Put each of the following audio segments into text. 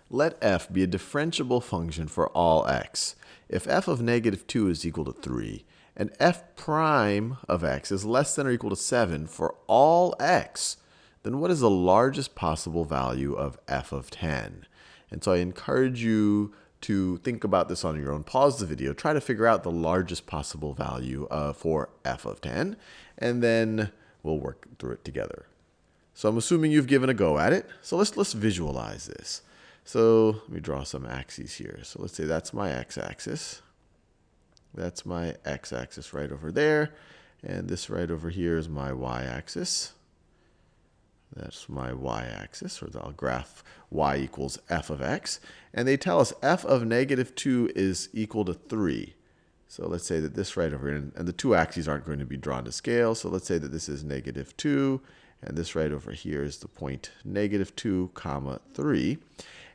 Let f be a differentiable function for all x. If f of negative 2 is equal to 3, and f prime of x is less than or equal to 7 for all x, then what is the largest possible value of f of 10? And so I encourage you to think about this on your own. Pause the video, try to figure out the largest possible value for f of 10, and then we'll work through it together. So I'm assuming you've given a go at it. So let's visualize this. So let me draw some axes here. So let's say that's my x-axis. That's my x-axis right over there. And this right over here is my y-axis. That's my y-axis, or I'll graph y equals f of x. And they tell us f of negative 2 is equal to 3. So let's say that this right over here, and the two axes aren't going to be drawn to scale. So let's say that this is negative 2. And this right over here is the point negative 2, comma 3.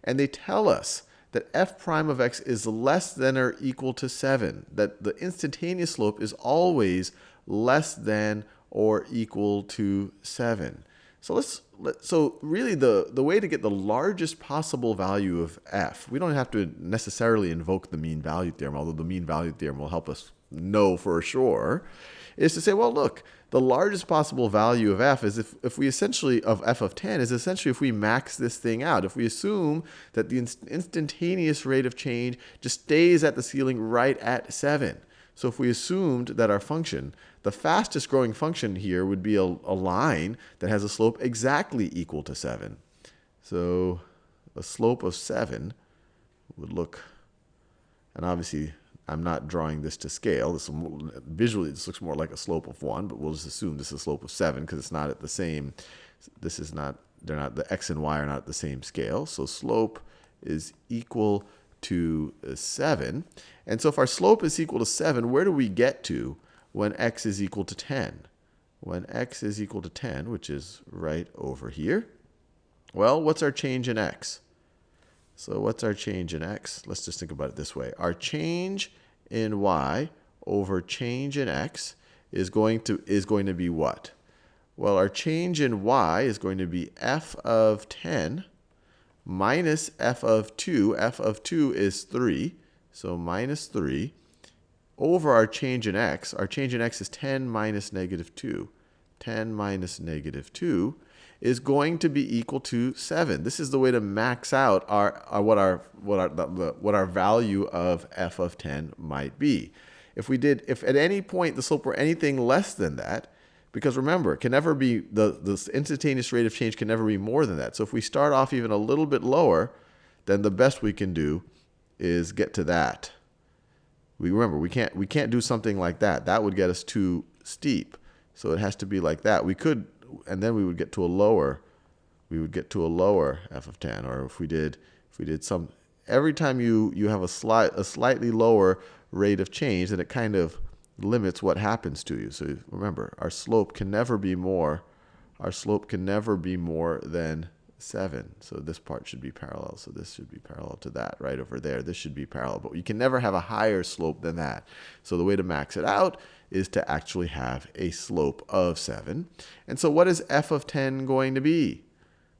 And they tell us that f prime of x is less than or equal to 7, that the instantaneous slope is always less than or equal to 7. So really the way to get the largest possible value of f, we don't have to necessarily invoke the mean value theorem, although the mean value theorem will help us know for sure, is to say, well, look, the largest possible value of f is if we essentially, of f of 10, is essentially if we max this thing out. If we assume that the instantaneous rate of change just stays at the ceiling right at 7. So if we assumed that our function, the fastest growing function here would be a line that has a slope exactly equal to 7. So a slope of 7 would look, and obviously I'm not drawing this to scale. Visually, this looks more like a slope of 1, but we'll just assume this is a slope of 7 because it's not at the same, this is not, they're not, the x and y are not at the same scale. So slope is equal to 7. And so if our slope is equal to 7, where do we get to when x is equal to 10? When x is equal to 10, which is right over here, well, what's our change in x? So what's our change in x? Let's just think about it this way. Our change in y over change in x is going to be what? Well, our change in y is going to be f of 10 minus f of 2. F of 2 is 3, so minus 3, over our change in x. Our change in x is 10 minus negative 2. 10 minus negative 2 is going to be equal to 7. This is the way to max out what our value of f of 10 might be. If at any point the slope were anything less than that, because remember, it can never be the instantaneous rate of change can never be more than that. So if we start off even a little bit lower, then the best we can do is get to that. Remember, we can't do something like that. That would get us too steep. So it has to be like that. We could, and then we would get to a lower. We would get to a lower f of 10. Or if we did some, every time you have a slightly lower rate of change, then it kind of limits what happens to you. So remember, our slope can never be more. Our slope can never be more than 7. So this part should be parallel. So this should be parallel to that right over there. This should be parallel. But you can never have a higher slope than that. So the way to max it out is to actually have a slope of 7. And so what is f of 10 going to be?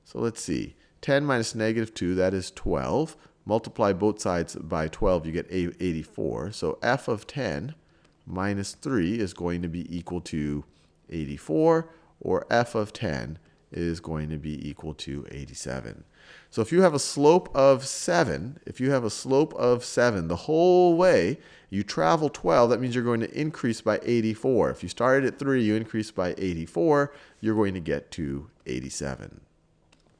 So let's see. 10 minus negative 2, that is 12. Multiply both sides by 12, you get 84. So f of 10 minus 3 is going to be equal to 84, or f of 10 is going to be equal to 87. So if you have a slope of 7, the whole way you travel 12, that means you're going to increase by 84. If you started at 3, you increase by 84, you're going to get to 87.